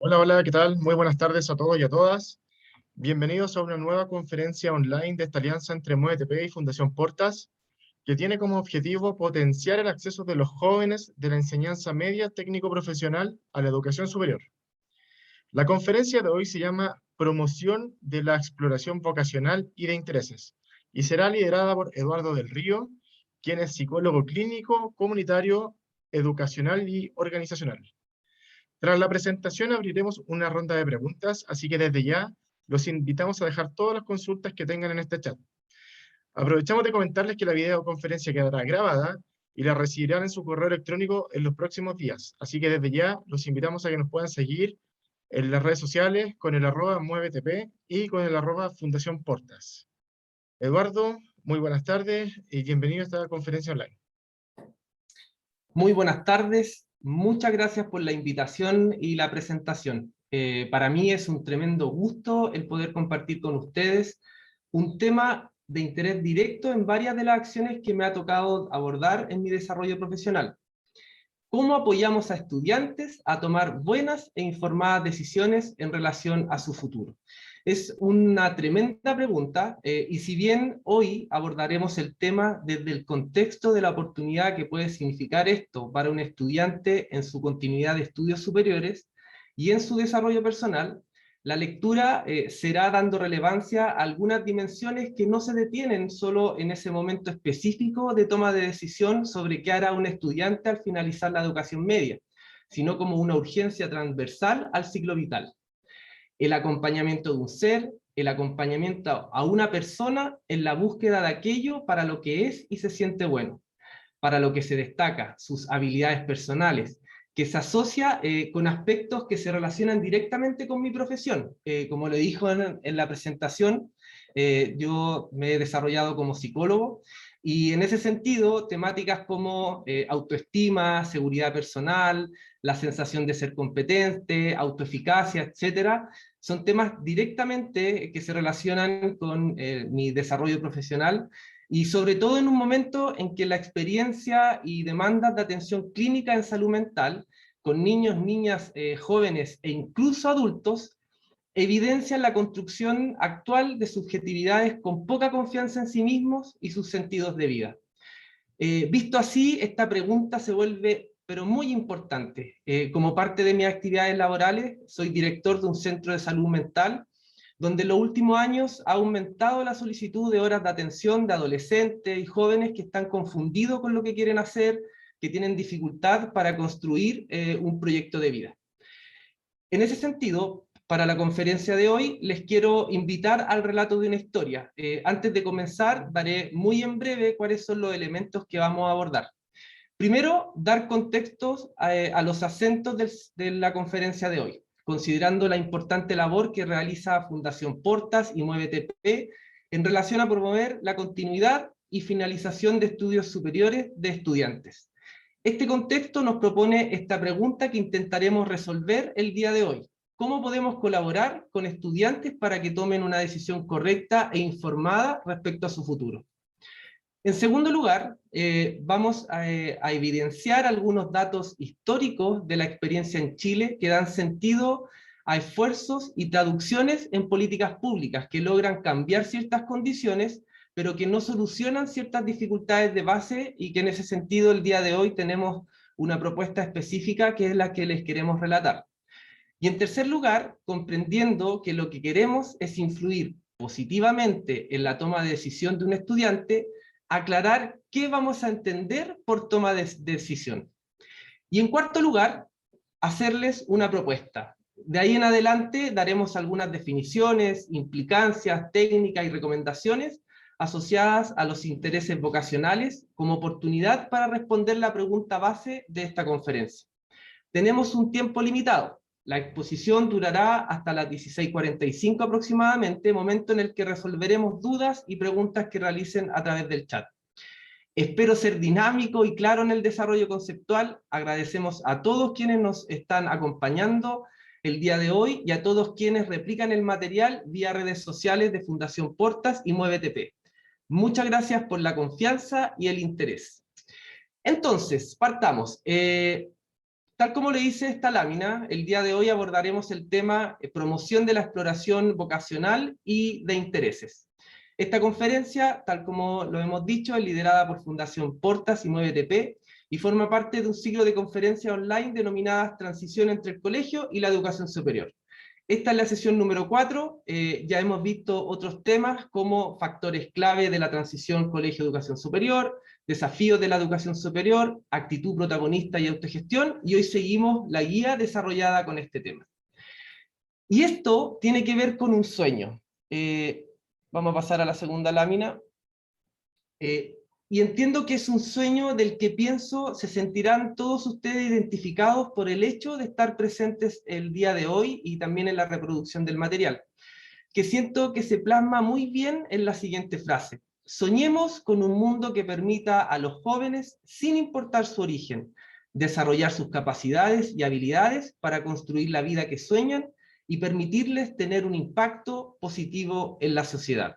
Hola, hola, ¿qué tal? Muy buenas tardes a todos y a todas. Bienvenidos a una nueva conferencia online de esta alianza entre MueveTP y Fundación Portas, que tiene como objetivo potenciar el acceso de los jóvenes de la enseñanza media técnico-profesional a la educación superior. La conferencia de hoy se llama Promoción de la exploración vocacional y de intereses, y será liderada por Eduardo del Río, quien es psicólogo clínico, comunitario, educacional y organizacional. Tras la presentación abriremos una ronda de preguntas, así que desde ya los invitamos a dejar todas las consultas que tengan en este chat. Aprovechamos de comentarles que la videoconferencia quedará grabada y la recibirán en su correo electrónico en los próximos días. Así que desde ya los invitamos a que nos puedan seguir en las redes sociales con el @muevetp y con el @Fundación Portas. Eduardo, muy buenas tardes y bienvenido a esta conferencia online. Muy buenas tardes, muchas gracias por la invitación y la presentación. Para mí es un tremendo gusto el poder compartir con ustedes un tema de interés directo en varias de las acciones que me ha tocado abordar en mi desarrollo profesional. ¿Cómo apoyamos a estudiantes a tomar buenas e informadas decisiones en relación a su futuro? Es una tremenda pregunta, y si bien hoy abordaremos el tema desde el contexto de la oportunidad que puede significar esto para un estudiante en su continuidad de estudios superiores y en su desarrollo personal, la lectura será dando relevancia a algunas dimensiones que no se detienen solo en ese momento específico de toma de decisión sobre qué hará un estudiante al finalizar la educación media, sino como una urgencia transversal al ciclo vital. El acompañamiento de un ser, el acompañamiento a una persona en la búsqueda de aquello para lo que es y se siente bueno, para lo que se destaca, sus habilidades personales, que se asocia con aspectos que se relacionan directamente con mi profesión. Como le dijo en la presentación, yo me he desarrollado como psicólogo y en ese sentido temáticas como autoestima, seguridad personal, la sensación de ser competente, autoeficacia, etcétera, son temas directamente que se relacionan con mi desarrollo profesional y sobre todo en un momento en que la experiencia y demandas de atención clínica en salud mental con niños, niñas, jóvenes e incluso adultos evidencian la construcción actual de subjetividades con poca confianza en sí mismos y sus sentidos de vida. Visto así, esta pregunta se vuelve pero muy importante. Como parte de mis actividades laborales, soy director de un centro de salud mental donde en los últimos años ha aumentado la solicitud de horas de atención de adolescentes y jóvenes que están confundidos con lo que quieren hacer, que tienen dificultad para construir un proyecto de vida. En ese sentido, para la conferencia de hoy, les quiero invitar al relato de una historia. Antes de comenzar, daré muy en breve cuáles son los elementos que vamos a abordar. Primero, dar contextos a los acentos de la conferencia de hoy, considerando la importante labor que realiza Fundación Portas y MueveTP en relación a promover la continuidad y finalización de estudios superiores de estudiantes. Este contexto nos propone esta pregunta que intentaremos resolver el día de hoy. ¿Cómo podemos colaborar con estudiantes para que tomen una decisión correcta e informada respecto a su futuro? En segundo lugar, vamos a evidenciar algunos datos históricos de la experiencia en Chile que dan sentido a esfuerzos y traducciones en políticas públicas que logran cambiar ciertas condiciones, pero que no solucionan ciertas dificultades de base y que en ese sentido el día de hoy tenemos una propuesta específica que es la que les queremos relatar. Y en tercer lugar, comprendiendo que lo que queremos es influir positivamente en la toma de decisión de un estudiante, aclarar qué vamos a entender por toma de decisión. Y en cuarto lugar, hacerles una propuesta. De ahí en adelante daremos algunas definiciones, implicancias, técnicas y recomendaciones asociadas a los intereses vocacionales como oportunidad para responder la pregunta base de esta conferencia. Tenemos un tiempo limitado. La exposición durará hasta las 16:45 aproximadamente, momento en el que resolveremos dudas y preguntas que realicen a través del chat. Espero ser dinámico y claro en el desarrollo conceptual. Agradecemos a todos quienes nos están acompañando el día de hoy y a todos quienes replican el material vía redes sociales de Fundación Portas y MueveTP. Muchas gracias por la confianza y el interés. Entonces, partamos. Tal como le dice esta lámina, el día de hoy abordaremos el tema promoción de la exploración vocacional y de intereses. Esta conferencia, tal como lo hemos dicho, es liderada por Fundación Portas y MuéveTP y forma parte de un ciclo de conferencias online denominadas Transición entre el colegio y la educación superior. Esta es la sesión número 4, ya hemos visto otros temas como factores clave de la transición colegio-educación superior, desafíos de la educación superior, actitud protagonista y autogestión, y hoy seguimos la guía desarrollada con este tema. Y esto tiene que ver con un sueño. Vamos a pasar a la segunda lámina. Y entiendo que es un sueño del que pienso se sentirán todos ustedes identificados por el hecho de estar presentes el día de hoy y también en la reproducción del material, que siento que se plasma muy bien en la siguiente frase: soñemos con un mundo que permita a los jóvenes, sin importar su origen, desarrollar sus capacidades y habilidades para construir la vida que sueñan y permitirles tener un impacto positivo en la sociedad.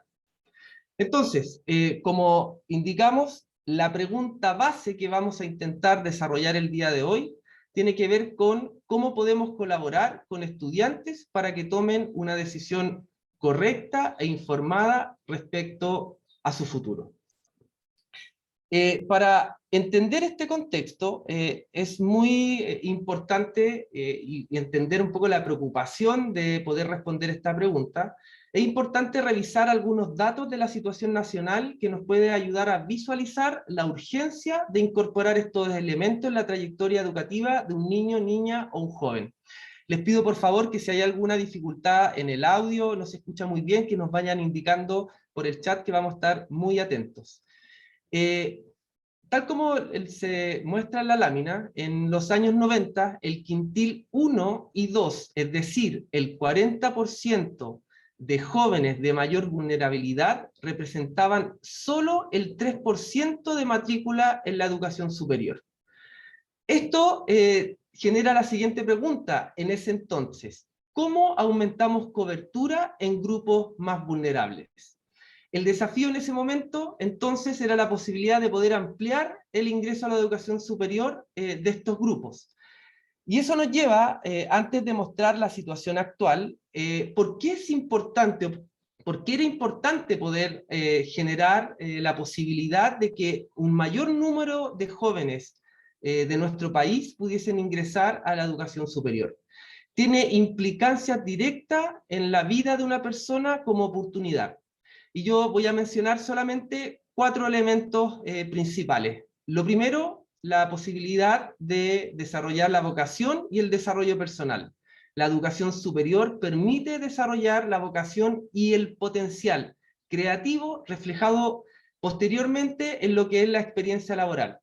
Entonces, como indicamos, la pregunta base que vamos a intentar desarrollar el día de hoy tiene que ver con cómo podemos colaborar con estudiantes para que tomen una decisión correcta e informada respecto a su futuro. Para entender este contexto, es muy importante y entender un poco la preocupación de poder responder esta pregunta. Es importante revisar algunos datos de la situación nacional que nos puede ayudar a visualizar la urgencia de incorporar estos elementos en la trayectoria educativa de un niño, niña o un joven. Les pido por favor que si hay alguna dificultad en el audio, no se escucha muy bien, que nos vayan indicando por el chat, que vamos a estar muy atentos. Tal como se muestra en la lámina, en los años 90, el quintil 1 y 2, es decir, el 40% de jóvenes de mayor vulnerabilidad, representaban solo el 3% de matrícula en la educación superior. Esto genera la siguiente pregunta en ese entonces: ¿cómo aumentamos cobertura en grupos más vulnerables? El desafío en ese momento, entonces, era la posibilidad de poder ampliar el ingreso a la educación superior de estos grupos. Y eso nos lleva, antes de mostrar la situación actual, ¿por qué es importante, por qué era importante poder generar la posibilidad de que un mayor número de jóvenes de nuestro país pudiesen ingresar a la educación superior? Tiene implicancias directas en la vida de una persona como oportunidad. Y yo voy a mencionar solamente 4 elementos principales. Lo primero, la posibilidad de desarrollar la vocación y el desarrollo personal. La educación superior permite desarrollar la vocación y el potencial creativo reflejado posteriormente en lo que es la experiencia laboral.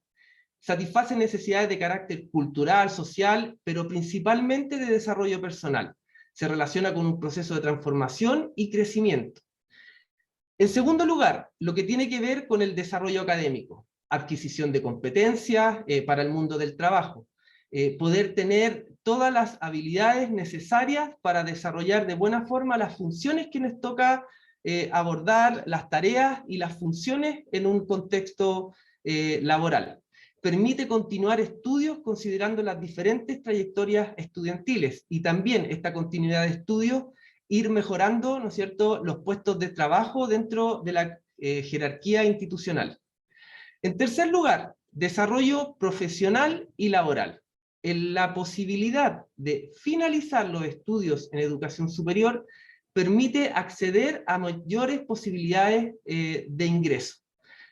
Satisface necesidades de carácter cultural, social, pero principalmente de desarrollo personal. Se relaciona con un proceso de transformación y crecimiento. En segundo lugar, lo que tiene que ver con el desarrollo académico, adquisición de competencias para el mundo del trabajo, poder tener todas las habilidades necesarias para desarrollar de buena forma las funciones que nos toca abordar, las tareas y las funciones en un contexto laboral. Permite continuar estudios considerando las diferentes trayectorias estudiantiles y también esta continuidad de estudios ir mejorando, ¿no es cierto?, los puestos de trabajo dentro de la jerarquía institucional. En tercer lugar, desarrollo profesional y laboral. En la posibilidad de finalizar los estudios en educación superior permite acceder a mayores posibilidades de ingreso.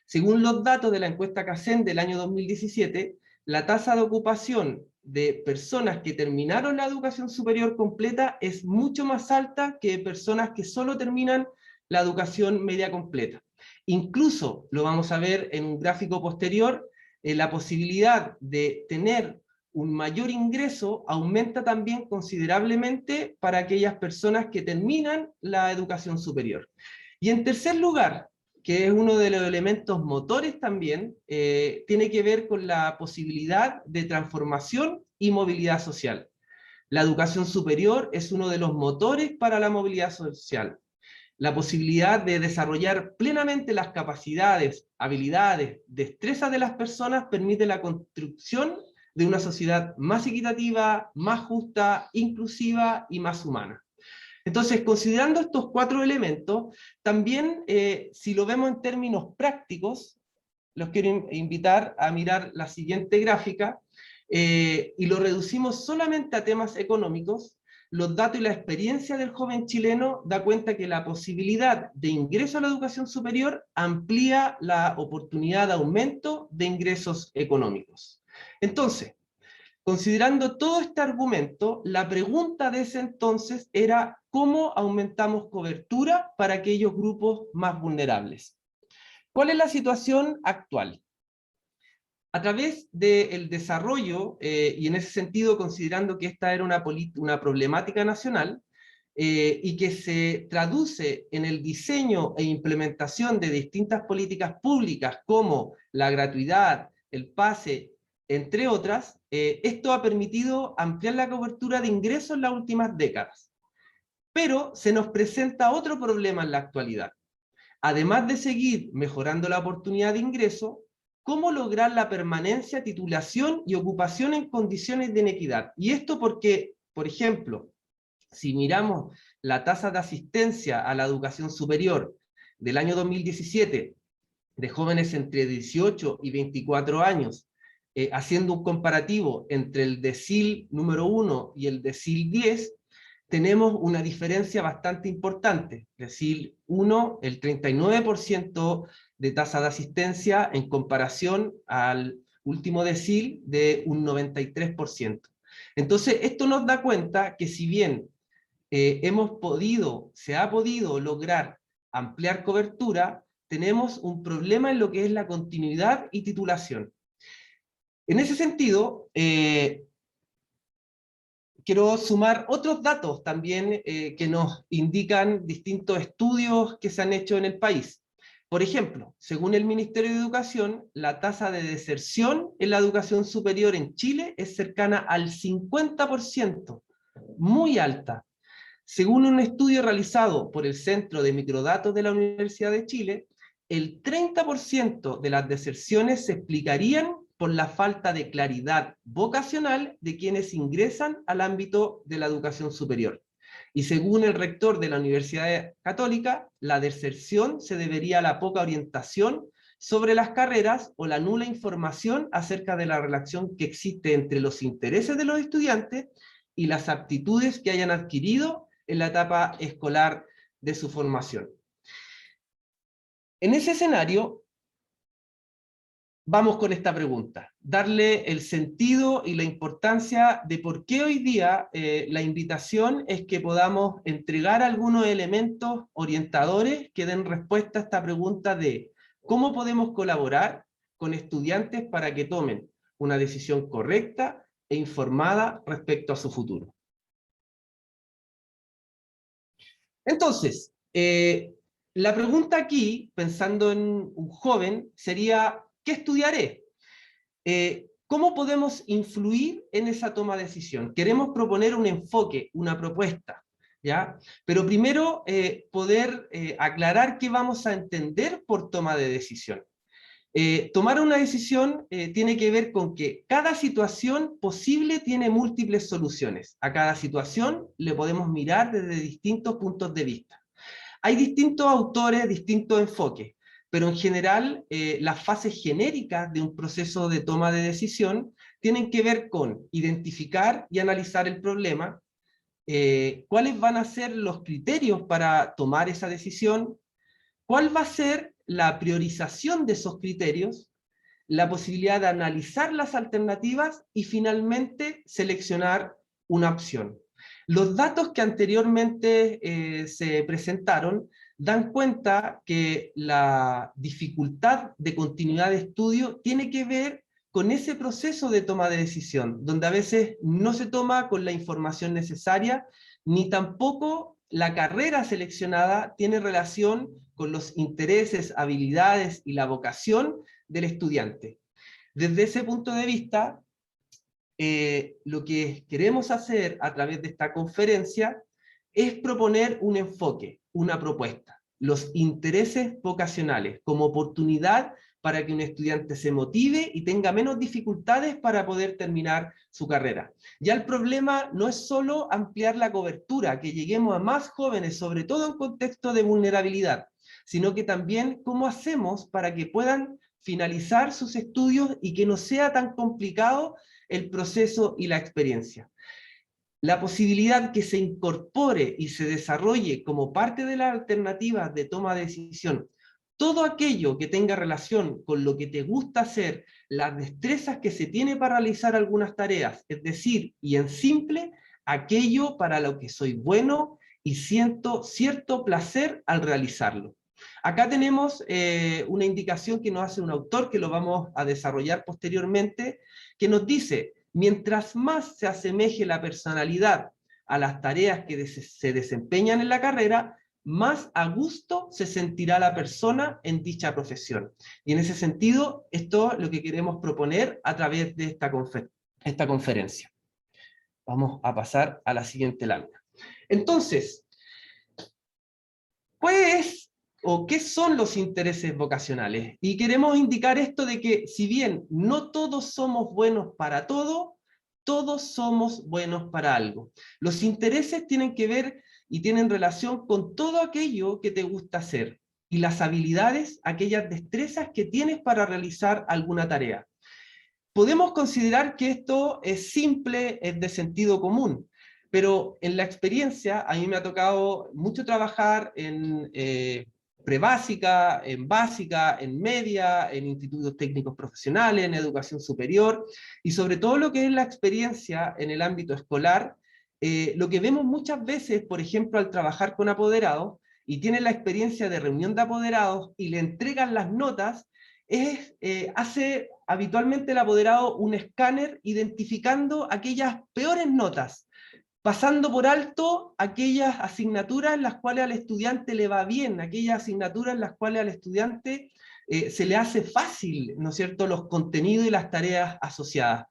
Según los datos de la encuesta CACEN del año 2017, la tasa de ocupación de personas que terminaron la educación superior completa es mucho más alta que de personas que solo terminan la educación media completa. Incluso, lo vamos a ver en un gráfico posterior, la posibilidad de tener un mayor ingreso aumenta también considerablemente para aquellas personas que terminan la educación superior. Y en tercer lugar, que es uno de los elementos motores también, tiene que ver con la posibilidad de transformación y movilidad social. La educación superior es uno de los motores para la movilidad social. La posibilidad de desarrollar plenamente las capacidades, habilidades, destrezas de las personas permite la construcción de una sociedad más equitativa, más justa, inclusiva y más humana. Entonces, considerando estos 4 elementos, también, si lo vemos en términos prácticos, los quiero invitar a mirar la siguiente gráfica, y lo reducimos solamente a temas económicos. Los datos y la experiencia del joven chileno da cuenta que la posibilidad de ingreso a la educación superior amplía la oportunidad de aumento de ingresos económicos. Entonces, considerando todo este argumento, la pregunta de ese entonces era ¿cómo aumentamos cobertura para aquellos grupos más vulnerables? ¿Cuál es la situación actual? A través del desarrollo, y en ese sentido considerando que esta era una problemática nacional, y que se traduce en el diseño e implementación de distintas políticas públicas como la gratuidad, el pase, entre otras, esto ha permitido ampliar la cobertura de ingresos en las últimas décadas. Pero se nos presenta otro problema en la actualidad. Además de seguir mejorando la oportunidad de ingreso, ¿cómo lograr la permanencia, titulación y ocupación en condiciones de inequidad? Y esto porque, por ejemplo, si miramos la tasa de asistencia a la educación superior del año 2017 de jóvenes entre 18 y 24 años, haciendo un comparativo entre el decil número 1 y el decil 10, tenemos una diferencia bastante importante. Decil 1, el 39% de tasa de asistencia en comparación al último decil de un 93%. Entonces, esto nos da cuenta que si bien se ha podido lograr ampliar cobertura, tenemos un problema en lo que es la continuidad y titulación. En ese sentido, quiero sumar otros datos también que nos indican distintos estudios que se han hecho en el país. Por ejemplo, según el Ministerio de Educación, la tasa de deserción en la educación superior en Chile es cercana al 50%, muy alta. Según un estudio realizado por el Centro de Microdatos de la Universidad de Chile, el 30% de las deserciones se explicarían por la falta de claridad vocacional de quienes ingresan al ámbito de la educación superior. Y según el rector de la Universidad Católica, la deserción se debería a la poca orientación sobre las carreras o la nula información acerca de la relación que existe entre los intereses de los estudiantes y las aptitudes que hayan adquirido en la etapa escolar de su formación. En ese escenario, vamos con esta pregunta, darle el sentido y la importancia de por qué hoy día la invitación es que podamos entregar algunos elementos orientadores que den respuesta a esta pregunta de cómo podemos colaborar con estudiantes para que tomen una decisión correcta e informada respecto a su futuro. Entonces, la pregunta aquí, pensando en un joven, sería, ¿qué estudiaré? ¿Cómo podemos influir en esa toma de decisión? Queremos proponer un enfoque, una propuesta, ¿ya? Pero primero poder aclarar qué vamos a entender por toma de decisión. Tomar una decisión tiene que ver con que cada situación posible tiene múltiples soluciones. A cada situación le podemos mirar desde distintos puntos de vista. Hay distintos autores, distintos enfoques, pero en general las fases genéricas de un proceso de toma de decisión tienen que ver con identificar y analizar el problema, cuáles van a ser los criterios para tomar esa decisión, cuál va a ser la priorización de esos criterios, la posibilidad de analizar las alternativas y finalmente seleccionar una opción. Los datos que anteriormente se presentaron dan cuenta que la dificultad de continuidad de estudio tiene que ver con ese proceso de toma de decisión, donde a veces no se toma con la información necesaria, ni tampoco la carrera seleccionada tiene relación con los intereses, habilidades y la vocación del estudiante. Desde ese punto de vista, lo que queremos hacer a través de esta conferencia es proponer un enfoque, una propuesta, los intereses vocacionales como oportunidad para que un estudiante se motive y tenga menos dificultades para poder terminar su carrera. Ya el problema no es solo ampliar la cobertura, que lleguemos a más jóvenes, sobre todo en contexto de vulnerabilidad, sino que también cómo hacemos para que puedan finalizar sus estudios y que no sea tan complicado el proceso y la experiencia. La posibilidad que se incorpore y se desarrolle como parte de las alternativas de toma de decisión todo aquello que tenga relación con lo que te gusta hacer, las destrezas que se tiene para realizar algunas tareas, es decir, y en simple, aquello para lo que soy bueno y siento cierto placer al realizarlo. Acá tenemos una indicación que nos hace un autor, que lo vamos a desarrollar posteriormente, que nos dice: mientras más se asemeje la personalidad a las tareas que se desempeñan en la carrera, más a gusto se sentirá la persona en dicha profesión. Y en ese sentido, esto es lo que queremos proponer a través de esta conferencia. Vamos a pasar a la siguiente lámina. Entonces, pues, o qué son los intereses vocacionales. Y queremos indicar esto de que, si bien no todos somos buenos para todo, todos somos buenos para algo. Los intereses tienen que ver y tienen relación con todo aquello que te gusta hacer, y las habilidades, aquellas destrezas que tienes para realizar alguna tarea. Podemos considerar que esto es simple, es de sentido común, pero en la experiencia a mí me ha tocado mucho trabajar en prebásica, en básica, en media, en institutos técnicos profesionales, en educación superior, y sobre todo lo que es la experiencia en el ámbito escolar. Lo que vemos muchas veces, por ejemplo, al trabajar con apoderados, y tienen la experiencia de reunión de apoderados y le entregan las notas, hace habitualmente el apoderado un escáner identificando aquellas peores notas, pasando por alto aquellas asignaturas en las cuales al estudiante le va bien, aquellas asignaturas en las cuales al estudiante se le hace fácil, ¿no es cierto?, los contenidos y las tareas asociadas.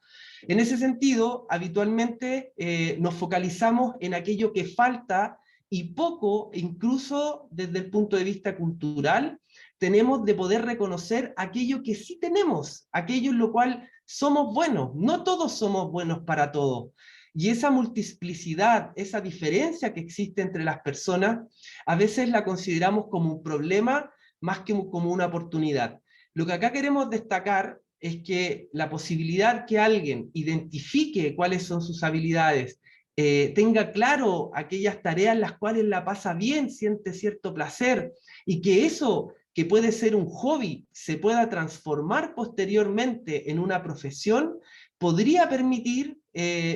En ese sentido, habitualmente nos focalizamos en aquello que falta, y poco, incluso desde el punto de vista cultural, tenemos de poder reconocer aquello que sí tenemos, aquello en lo cual somos buenos. No todos somos buenos para todo. Y esa multiplicidad, esa diferencia que existe entre las personas, a veces la consideramos como un problema más que como una oportunidad. Lo que acá queremos destacar es que la posibilidad que alguien identifique cuáles son sus habilidades, tenga claro aquellas tareas en las cuales la pasa bien, siente cierto placer, y que eso, que puede ser un hobby, se pueda transformar posteriormente en una profesión, podría permitir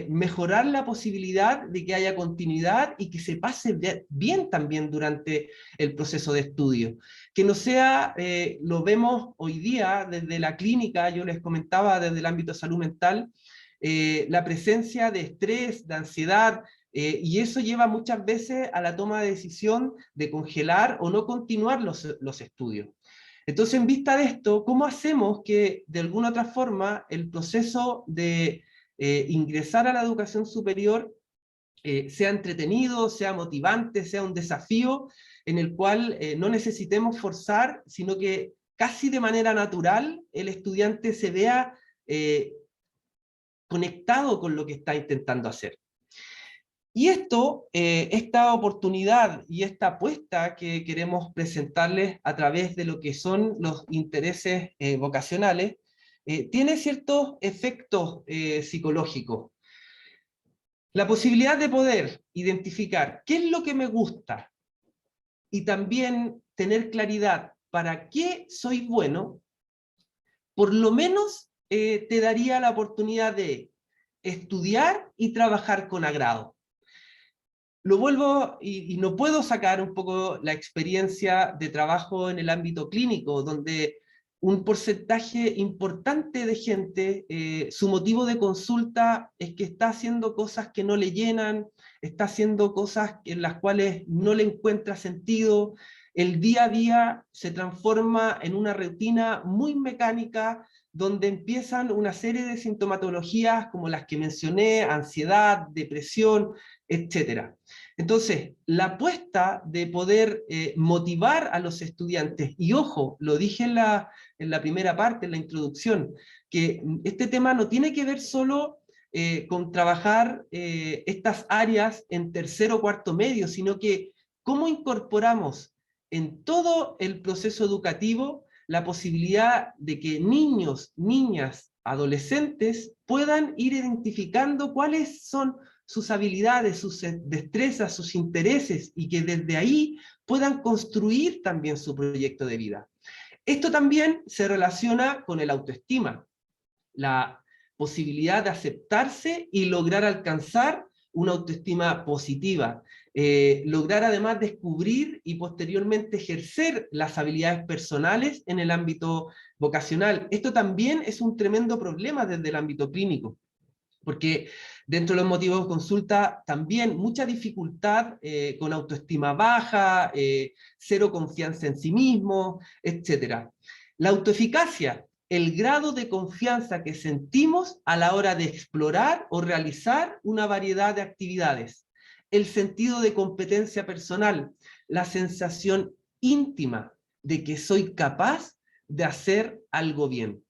mejorar la posibilidad de que haya continuidad y que se pase bien también durante el proceso de estudio. Que no sea, lo vemos hoy día desde la clínica, yo les comentaba desde el ámbito de salud mental, la presencia de estrés, de ansiedad, y eso lleva muchas veces a la toma de decisión de congelar o no continuar los estudios. Entonces, en vista de esto, ¿cómo hacemos que de alguna otra forma el proceso de ingresar a la educación superior sea entretenido, sea motivante, sea un desafío en el cual no necesitemos forzar, sino que casi de manera natural el estudiante se vea conectado con lo que está intentando hacer? Y esta oportunidad y esta apuesta que queremos presentarles a través de lo que son los intereses vocacionales, tiene ciertos efectos psicológicos. La posibilidad de poder identificar qué es lo que me gusta y también tener claridad para qué soy bueno, por lo menos te daría la oportunidad de estudiar y trabajar con agrado. Lo vuelvo, y no puedo sacar un poco la experiencia de trabajo en el ámbito clínico, donde un porcentaje importante de gente, su motivo de consulta es que está haciendo cosas que no le llenan, está haciendo cosas en las cuales no le encuentra sentido. El día a día se transforma en una rutina muy mecánica, donde empiezan una serie de sintomatologías como las que mencioné, ansiedad, depresión, etc. Entonces, la apuesta de poder motivar a los estudiantes, y ojo, lo dije en la primera parte, en la introducción, que este tema no tiene que ver solo con trabajar estas áreas en tercero o cuarto medio, sino que cómo incorporamos en todo el proceso educativo la posibilidad de que niños, niñas, adolescentes puedan ir identificando cuáles son sus habilidades, sus destrezas, sus intereses, y que desde ahí puedan construir también su proyecto de vida. Esto también se relaciona con el autoestima, la posibilidad de aceptarse y lograr alcanzar una autoestima positiva, lograr además descubrir y posteriormente ejercer las habilidades personales en el ámbito vocacional. Esto también es un tremendo problema desde el ámbito clínico, porque dentro de los motivos de consulta también mucha dificultad con autoestima baja, cero confianza en sí mismo, etc. La autoeficacia, el grado de confianza que sentimos a la hora de explorar o realizar una variedad de actividades. El sentido de competencia personal, la sensación íntima de que soy capaz de hacer algo bien.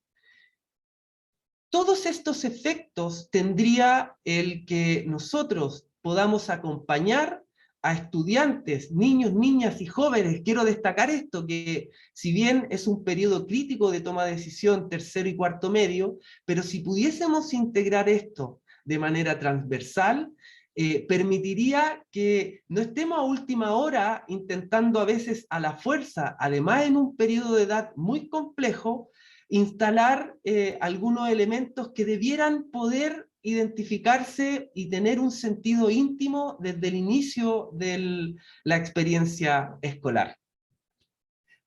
Todos estos efectos tendría el que nosotros podamos acompañar a estudiantes, niños, niñas y jóvenes. Quiero destacar esto, que si bien es un periodo crítico de toma de decisión, tercero y cuarto medio, pero si pudiésemos integrar esto de manera transversal, permitiría que no estemos a última hora intentando a veces a la fuerza, además en un periodo de edad muy complejo, instalar algunos elementos que debieran poder identificarse y tener un sentido íntimo desde el inicio de la experiencia escolar.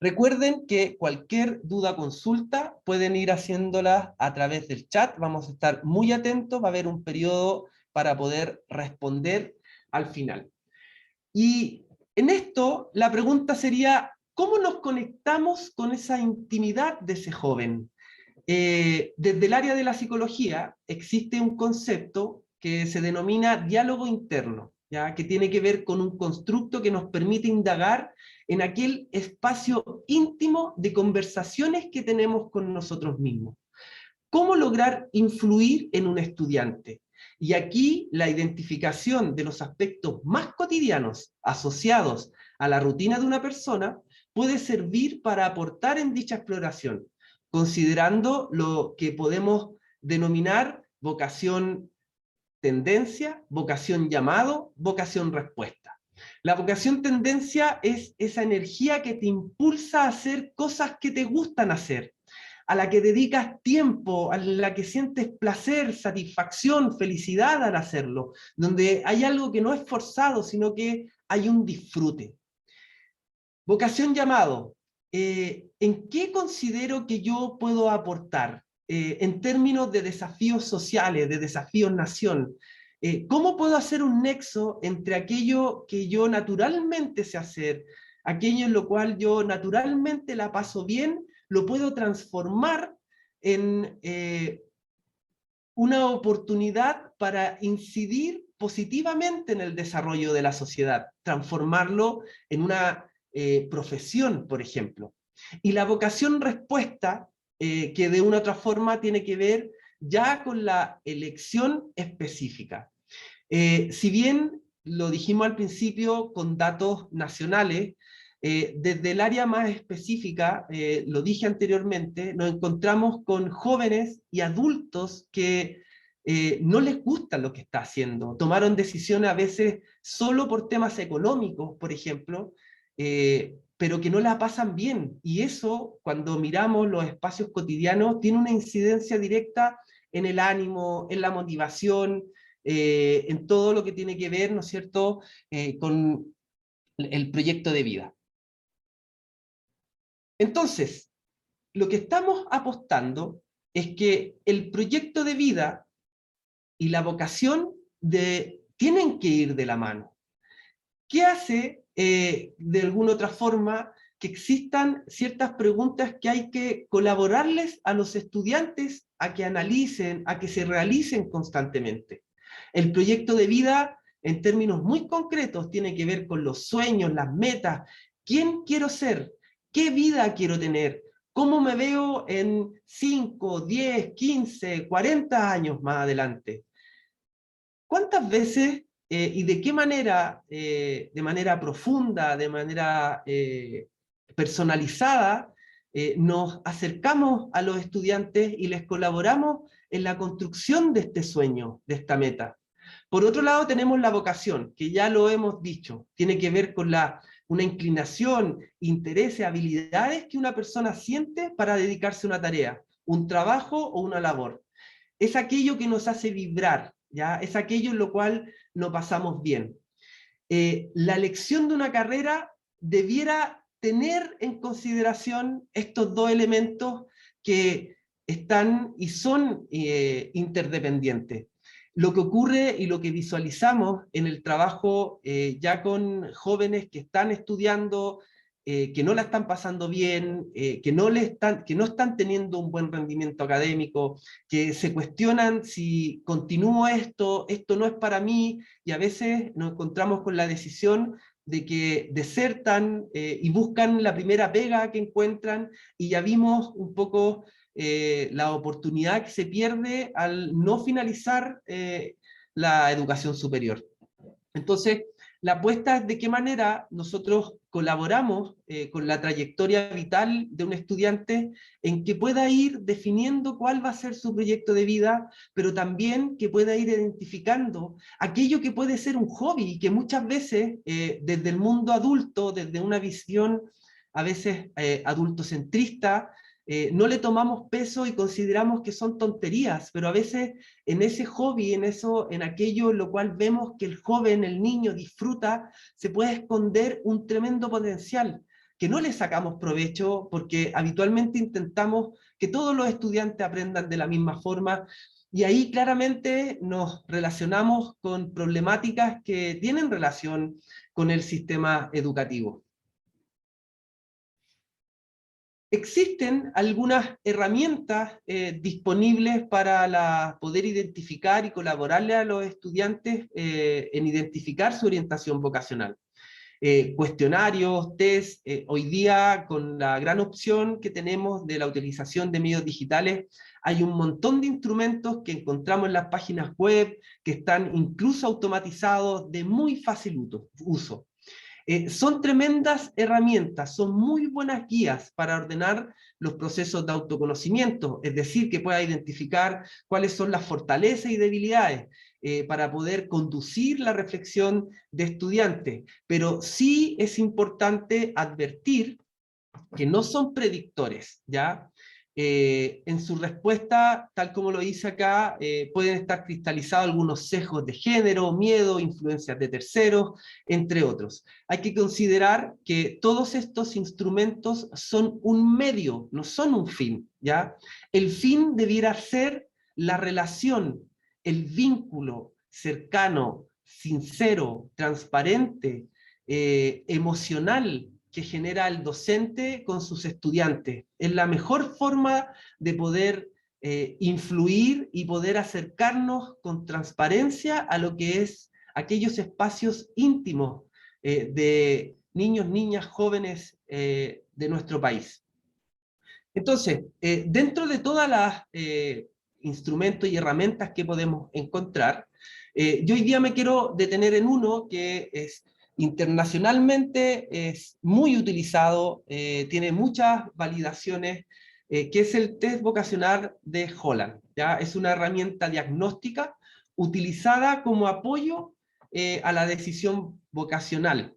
Recuerden que cualquier duda o consulta pueden ir haciéndola a través del chat, vamos a estar muy atentos, va a haber un periodo para poder responder al final. Y en esto la pregunta sería, ¿cómo nos conectamos con esa intimidad de ese joven? Desde el área de la psicología existe un concepto que se denomina diálogo interno, ¿ya? Que tiene que ver con un constructo que nos permite indagar en aquel espacio íntimo de conversaciones que tenemos con nosotros mismos. ¿Cómo lograr influir en un estudiante? Y aquí la identificación de los aspectos más cotidianos asociados a la rutina de una persona puede servir para aportar en dicha exploración, considerando lo que podemos denominar vocación tendencia, vocación llamado, vocación respuesta. La vocación tendencia es esa energía que te impulsa a hacer cosas que te gustan hacer, a la que dedicas tiempo, a la que sientes placer, satisfacción, felicidad al hacerlo, donde hay algo que no es forzado, sino que hay un disfrute. Vocación llamado, ¿en qué considero que yo puedo aportar? En términos de desafíos sociales, de desafíos nación, ¿cómo puedo hacer un nexo entre aquello que yo naturalmente sé hacer, aquello en lo cual yo naturalmente la paso bien, lo puedo transformar en una oportunidad para incidir positivamente en el desarrollo de la sociedad, transformarlo en una profesión, por ejemplo? Y la vocación respuesta, que de una u otra forma tiene que ver ya con la elección específica. Si bien lo dijimos al principio con datos nacionales, desde el área más específica, lo dije anteriormente, nos encontramos con jóvenes y adultos que no les gusta lo que está haciendo. Tomaron decisiones a veces solo por temas económicos, por ejemplo, pero que no la pasan bien. Y eso, cuando miramos los espacios cotidianos, tiene una incidencia directa en el ánimo, en la motivación, en todo lo que tiene que ver, ¿no es cierto?, con el proyecto de vida. Entonces, lo que estamos apostando es que el proyecto de vida y la vocación tienen que ir de la mano. ¿Qué hace, de alguna otra forma, que existan ciertas preguntas que hay que colaborarles a los estudiantes a que analicen, a que se realicen constantemente. El proyecto de vida, en términos muy concretos, tiene que ver con los sueños, las metas, quién quiero ser, qué vida quiero tener, cómo me veo en 5, 10, 15, 40 años más adelante. ¿Cuántas veces y de qué manera, de manera profunda, de manera personalizada, nos acercamos a los estudiantes y les colaboramos en la construcción de este sueño, de esta meta? Por otro lado, tenemos la vocación, que ya lo hemos dicho, tiene que ver con una inclinación, intereses, habilidades que una persona siente para dedicarse a una tarea, un trabajo o una labor. Es aquello que nos hace vibrar, ¿ya? Es aquello en lo cual nos pasamos bien. La elección de una carrera debiera tener en consideración estos dos elementos que están y son interdependientes. Lo que ocurre y lo que visualizamos en el trabajo ya con jóvenes que están estudiando, que no la están pasando bien, que no están teniendo un buen rendimiento académico, que se cuestionan si continúo esto no es para mí, y a veces nos encontramos con la decisión de que desertan y buscan la primera pega que encuentran, y ya vimos un poco la oportunidad que se pierde al no finalizar la educación superior. Entonces, la apuesta es de qué manera nosotros colaboramos con la trayectoria vital de un estudiante en que pueda ir definiendo cuál va a ser su proyecto de vida, pero también que pueda ir identificando aquello que puede ser un hobby y que muchas veces desde el mundo adulto, desde una visión a veces adultocentrista, no le tomamos peso y consideramos que son tonterías, pero a veces en ese hobby, en aquello en lo cual vemos que el joven, el niño disfruta, se puede esconder un tremendo potencial que no le sacamos provecho porque habitualmente intentamos que todos los estudiantes aprendan de la misma forma, y ahí claramente nos relacionamos con problemáticas que tienen relación con el sistema educativo. Existen algunas herramientas disponibles para poder identificar y colaborarle a los estudiantes en identificar su orientación vocacional. Cuestionarios, test, hoy día con la gran opción que tenemos de la utilización de medios digitales, hay un montón de instrumentos que encontramos en las páginas web, que están incluso automatizados, de muy fácil uso. Son tremendas herramientas, son muy buenas guías para ordenar los procesos de autoconocimiento, es decir, que pueda identificar cuáles son las fortalezas y debilidades para poder conducir la reflexión de estudiantes. Pero sí es importante advertir que no son predictores, ¿ya? En su respuesta, tal como lo dice acá, pueden estar cristalizados algunos sesgos de género, miedo, influencias de terceros, entre otros. Hay que considerar que todos estos instrumentos son un medio, no son un fin, ¿ya? El fin debiera ser la relación, el vínculo cercano, sincero, transparente, emocional, que genera el docente con sus estudiantes. Es la mejor forma de poder influir y poder acercarnos con transparencia a lo que es aquellos espacios íntimos de niños, niñas, jóvenes de nuestro país. Entonces, dentro de todas las instrumentos y herramientas que podemos encontrar, yo hoy día me quiero detener en uno que es internacionalmente es muy utilizado, tiene muchas validaciones, que es el test vocacional de Holland, ¿ya? Es una herramienta diagnóstica utilizada como apoyo a la decisión vocacional.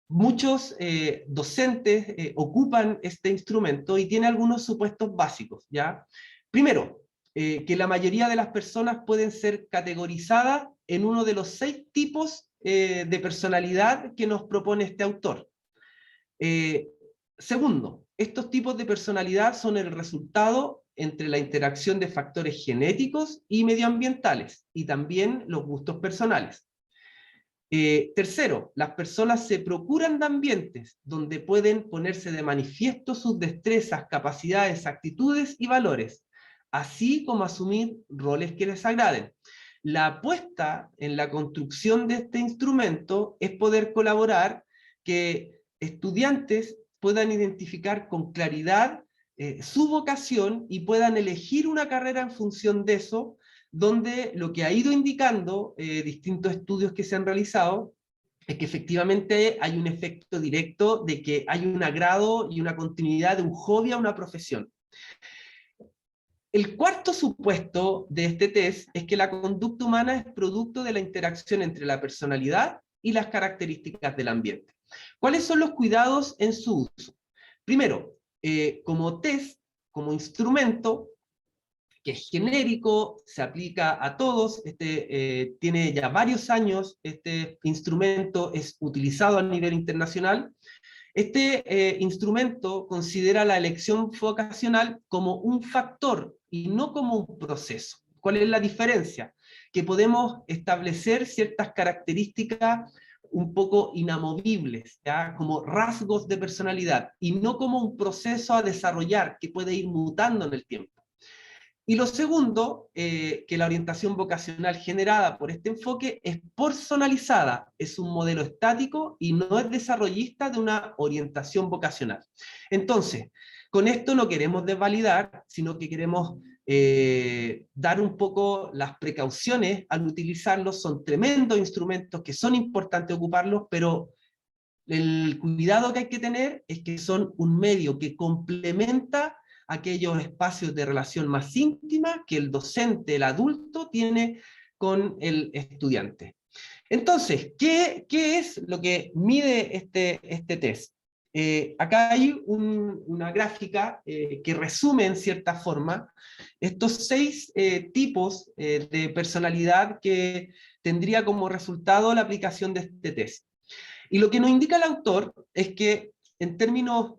Muchos docentes ocupan este instrumento y tiene algunos supuestos básicos, ¿ya? Primero, que la mayoría de las personas pueden ser categorizadas en uno de los 6 tipos de personalidad que nos propone este autor. Segundo, estos tipos de personalidad son el resultado entre la interacción de factores genéticos y medioambientales, y también los gustos personales. Tercero, las personas se procuran de ambientes donde pueden ponerse de manifiesto sus destrezas, capacidades, actitudes y valores, así como asumir roles que les agraden. La apuesta en la construcción de este instrumento es poder colaborar, que estudiantes puedan identificar con claridad su vocación y puedan elegir una carrera en función de eso, donde lo que ha ido indicando distintos estudios que se han realizado es que efectivamente hay un efecto directo de que hay un agrado y una continuidad de un hobby a una profesión. El cuarto supuesto de este test es que la conducta humana es producto de la interacción entre la personalidad y las características del ambiente. ¿Cuáles son los cuidados en su uso? Primero, como test, como instrumento, que es genérico, se aplica a todos, tiene ya varios años, este instrumento es utilizado a nivel internacional. Este instrumento considera la elección vocacional como un factor y no como un proceso. ¿Cuál es la diferencia? Que podemos establecer ciertas características un poco inamovibles, ¿ya? Como rasgos de personalidad, y no como un proceso a desarrollar que puede ir mutando en el tiempo. Y lo segundo, que la orientación vocacional generada por este enfoque es personalizada, es un modelo estático y no es desarrollista de una orientación vocacional. Entonces, con esto no queremos desvalidar, sino que queremos dar un poco las precauciones al utilizarlos. Son tremendos instrumentos que son importantes ocuparlos, pero el cuidado que hay que tener es que son un medio que complementa aquellos espacios de relación más íntima que el docente, el adulto, tiene con el estudiante. Entonces, ¿qué es lo que mide este test? Acá hay una gráfica que resume en cierta forma estos 6 tipos de personalidad que tendría como resultado la aplicación de este test. Y lo que nos indica el autor es que, en términos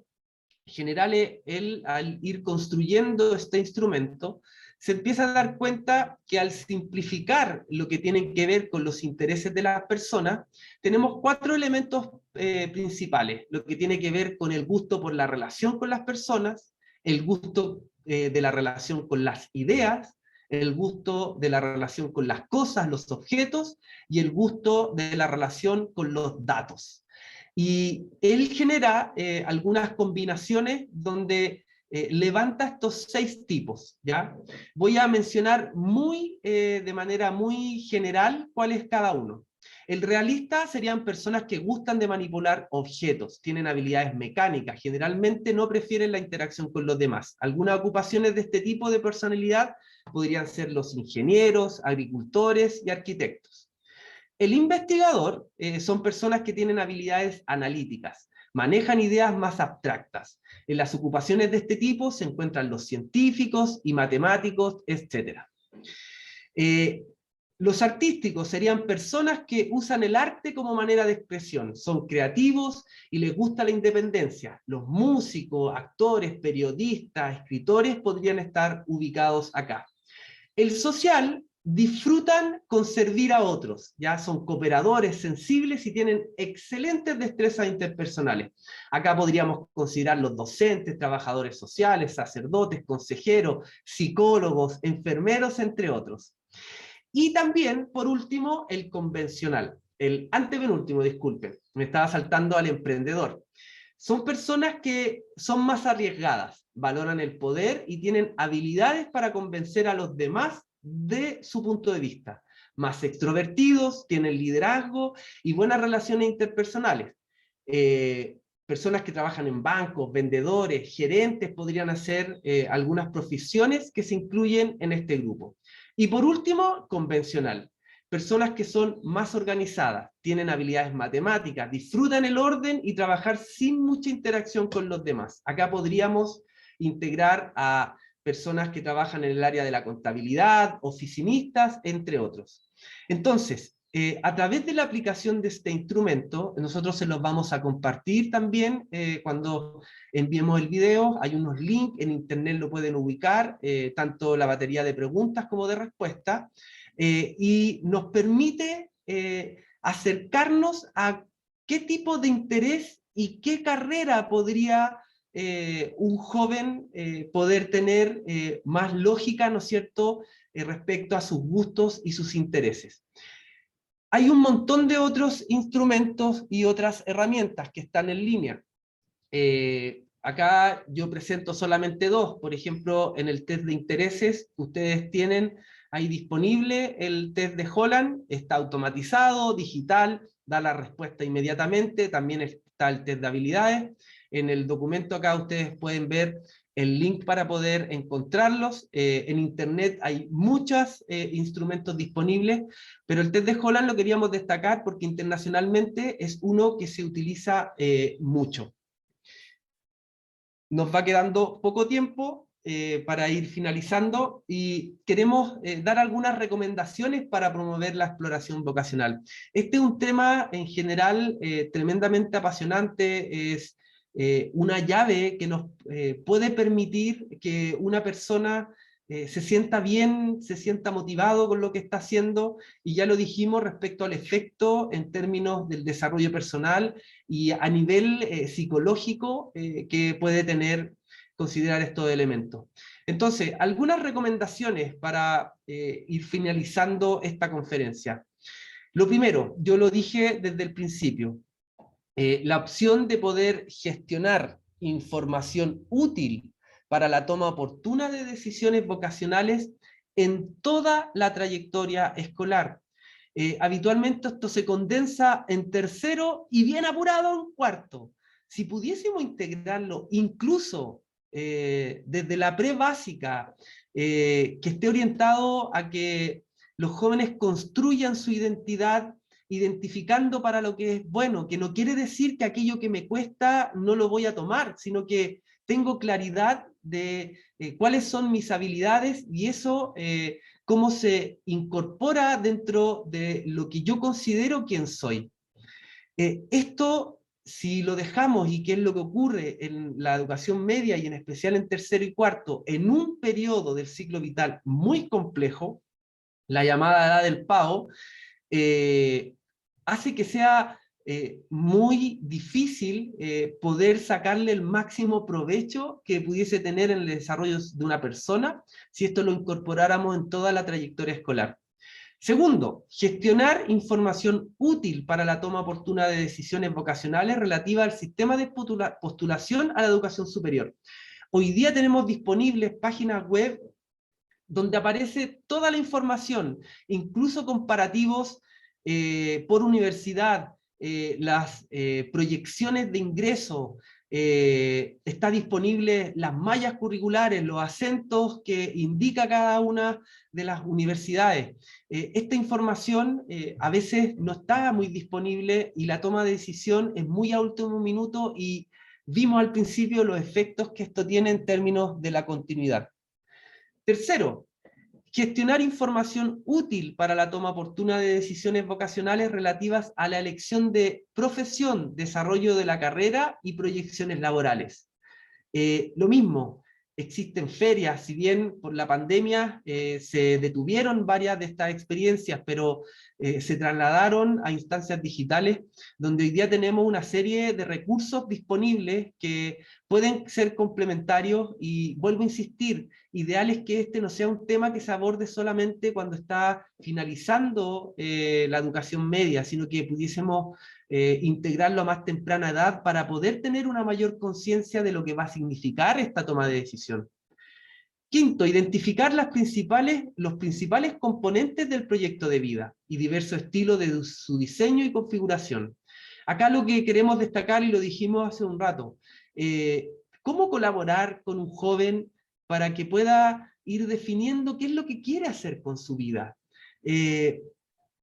generales, él, al ir construyendo este instrumento, se empieza a dar cuenta que al simplificar lo que tiene que ver con los intereses de las personas, tenemos 4 elementos principales: lo que tiene que ver con el gusto por la relación con las personas, el gusto de la relación con las ideas, el gusto de la relación con las cosas, los objetos, y el gusto de la relación con los datos. Y él genera algunas combinaciones donde levanta estos 6 tipos, ¿ya? Voy a mencionar de manera muy general cuál es cada uno. El realista serían personas que gustan de manipular objetos, tienen habilidades mecánicas, generalmente no prefieren la interacción con los demás. Algunas ocupaciones de este tipo de personalidad podrían ser los ingenieros, agricultores y arquitectos. El investigador son personas que tienen habilidades analíticas, manejan ideas más abstractas. En las ocupaciones de este tipo se encuentran los científicos y matemáticos, etc. Los artísticos serían personas que usan el arte como manera de expresión, son creativos y les gusta la independencia. Los músicos, actores, periodistas, escritores podrían estar ubicados acá. El social disfrutan con servir a otros, ya son cooperadores, sensibles y tienen excelentes destrezas interpersonales. Acá podríamos considerar los docentes, trabajadores sociales, sacerdotes, consejeros, psicólogos, enfermeros, entre otros. Y también, por último, el convencional, el antepenúltimo, disculpen, me estaba saltando al emprendedor. Son personas que son más arriesgadas, valoran el poder y tienen habilidades para convencer a los demás de su punto de vista. Más extrovertidos, tienen liderazgo y buenas relaciones interpersonales. Personas que trabajan en bancos, vendedores, gerentes, podrían hacer algunas profesiones que se incluyen en este grupo. Y por último, convencional. Personas que son más organizadas, tienen habilidades matemáticas, disfrutan el orden y trabajar sin mucha interacción con los demás. Acá podríamos integrar a personas que trabajan en el área de la contabilidad, oficinistas, entre otros. Entonces, a través de la aplicación de este instrumento, nosotros se los vamos a compartir también cuando enviemos el video. Hay unos links, en internet lo pueden ubicar, tanto la batería de preguntas como de respuestas, y nos permite acercarnos a qué tipo de interés y qué carrera podría un joven poder tener más lógica, ¿no es cierto?, respecto a sus gustos y sus intereses. Hay un montón de otros instrumentos y otras herramientas que están en línea. Acá yo presento solamente dos. Por ejemplo, en el test de intereses, ustedes tienen ahí disponible el test de Holland, está automatizado, digital, da la respuesta inmediatamente. También está el test de habilidades. En el documento acá ustedes pueden ver el link para poder encontrarlos. En internet hay muchos instrumentos disponibles, pero el test de Holland lo queríamos destacar porque internacionalmente es uno que se utiliza mucho. Nos va quedando poco tiempo para ir finalizando y queremos dar algunas recomendaciones para promover la exploración vocacional. Este es un tema en general tremendamente apasionante, es una llave que nos puede permitir que una persona se sienta bien, se sienta motivado con lo que está haciendo, y ya lo dijimos respecto al efecto en términos del desarrollo personal y a nivel psicológico que puede tener considerar estos elementos. Entonces, algunas recomendaciones para ir finalizando esta conferencia. Lo primero, yo lo dije desde el principio, la opción de poder gestionar información útil para la toma oportuna de decisiones vocacionales en toda la trayectoria escolar. Habitualmente esto se condensa en tercero y bien apurado en cuarto. Si pudiésemos integrarlo incluso desde la pre-básica, que esté orientado a que los jóvenes construyan su identidad identificando para lo que es bueno, que no quiere decir que aquello que me cuesta no lo voy a tomar, sino que tengo claridad de cuáles son mis habilidades y eso cómo se incorpora dentro de lo que yo considero quién soy. Esto, si lo dejamos, y qué es lo que ocurre en la educación media y en especial en tercero y cuarto, en un periodo del ciclo vital muy complejo, la llamada edad del pavo, hace que sea muy difícil poder sacarle el máximo provecho que pudiese tener en el desarrollo de una persona si esto lo incorporáramos en toda la trayectoria escolar. Segundo, gestionar información útil para la toma oportuna de decisiones vocacionales relativa al sistema de postulación a la educación superior. Hoy día tenemos disponibles páginas web donde aparece toda la información, incluso comparativos por universidad, las proyecciones de ingreso, está disponible las mallas curriculares, los acentos que indica cada una de las universidades. Esta información a veces no está muy disponible y la toma de decisión es muy a último minuto, y vimos al principio los efectos que esto tiene en términos de la continuidad. Tercero, gestionar información útil para la toma oportuna de decisiones vocacionales relativas a la elección de profesión, desarrollo de la carrera y proyecciones laborales. Lo mismo, existen ferias, si bien por la pandemia se detuvieron varias de estas experiencias, pero se trasladaron a instancias digitales, donde hoy día tenemos una serie de recursos disponibles que pueden ser complementarios, y vuelvo a insistir, ideal es que este no sea un tema que se aborde solamente cuando está finalizando la educación media, sino que pudiésemos integrarlo a más temprana edad para poder tener una mayor conciencia de lo que va a significar esta toma de decisión. Quinto, identificar los principales componentes del proyecto de vida y diversos estilos de su diseño y configuración. Acá lo que queremos destacar, y lo dijimos hace un rato, cómo colaborar con un joven para que pueda ir definiendo qué es lo que quiere hacer con su vida.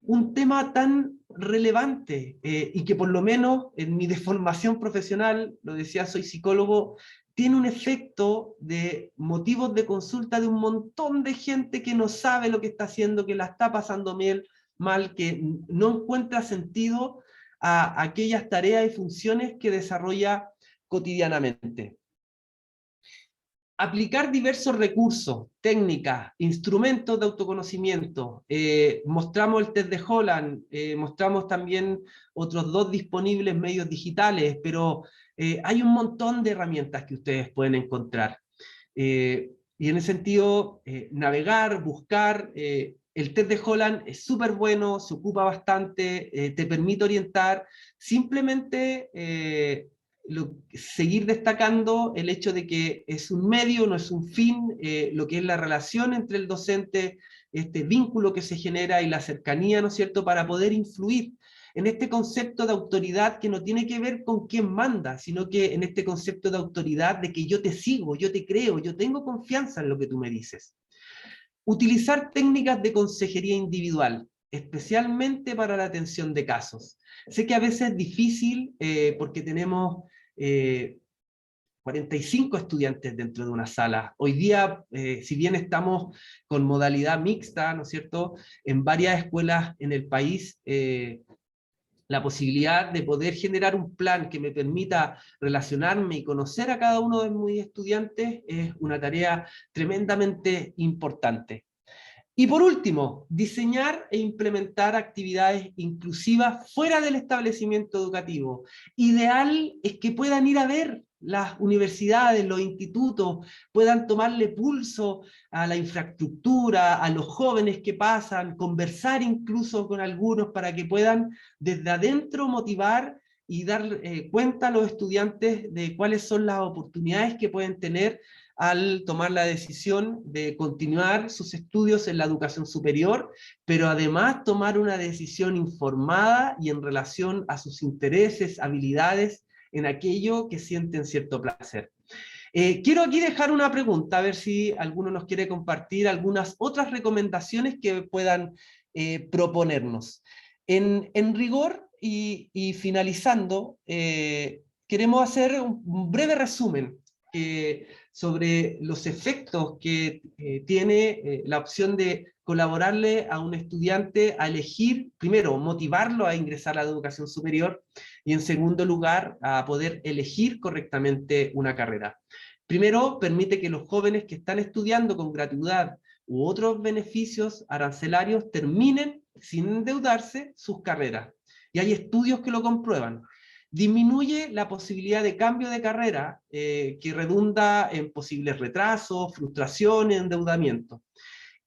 Un tema tan relevante y que por lo menos en mi deformación profesional, lo decía, soy psicólogo, tiene un efecto de motivos de consulta de un montón de gente que no sabe lo que está haciendo, que la está pasando mal, que no encuentra sentido a aquellas tareas y funciones que desarrolla cotidianamente. Aplicar diversos recursos, técnicas, instrumentos de autoconocimiento. Mostramos el test de Holland, mostramos también otros 2 disponibles medios digitales, pero hay un montón de herramientas que ustedes pueden encontrar. Y en ese sentido, navegar, buscar, el test de Holland es súper bueno, se ocupa bastante, te permite orientar, simplemente seguir destacando el hecho de que es un medio, no es un fin, lo que es la relación entre el docente, este vínculo que se genera y la cercanía, ¿no es cierto?, para poder influir en este concepto de autoridad que no tiene que ver con quién manda, sino que en este concepto de autoridad de que yo te sigo, yo te creo, yo tengo confianza en lo que tú me dices. Utilizar técnicas de consejería individual, especialmente para la atención de casos. Sé que a veces es difícil porque tenemos 45 estudiantes dentro de una sala. Hoy día, si bien estamos con modalidad mixta, ¿no es cierto?, en varias escuelas en el país, la posibilidad de poder generar un plan que me permita relacionarme y conocer a cada uno de mis estudiantes es una tarea tremendamente importante. Y por último, diseñar e implementar actividades inclusivas fuera del establecimiento educativo. Ideal es que puedan ir a ver las universidades, los institutos, puedan tomarle pulso a la infraestructura, a los jóvenes que pasan, conversar incluso con algunos para que puedan desde adentro motivar y dar cuenta a los estudiantes de cuáles son las oportunidades que pueden tener al tomar la decisión de continuar sus estudios en la educación superior, pero además tomar una decisión informada y en relación a sus intereses, habilidades, en aquello que sienten cierto placer. Quiero aquí dejar una pregunta, a ver si alguno nos quiere compartir algunas otras recomendaciones que puedan proponernos. En rigor y finalizando, queremos hacer un breve resumen sobre los efectos que tiene la opción de colaborarle a un estudiante a elegir, primero, motivarlo a ingresar a la educación superior y en segundo lugar, a poder elegir correctamente una carrera. Primero, permite que los jóvenes que están estudiando con gratuidad u otros beneficios arancelarios terminen sin endeudarse sus carreras. Y hay estudios que lo comprueban. Disminuye la posibilidad de cambio de carrera que redunda en posibles retrasos, frustraciones, endeudamiento.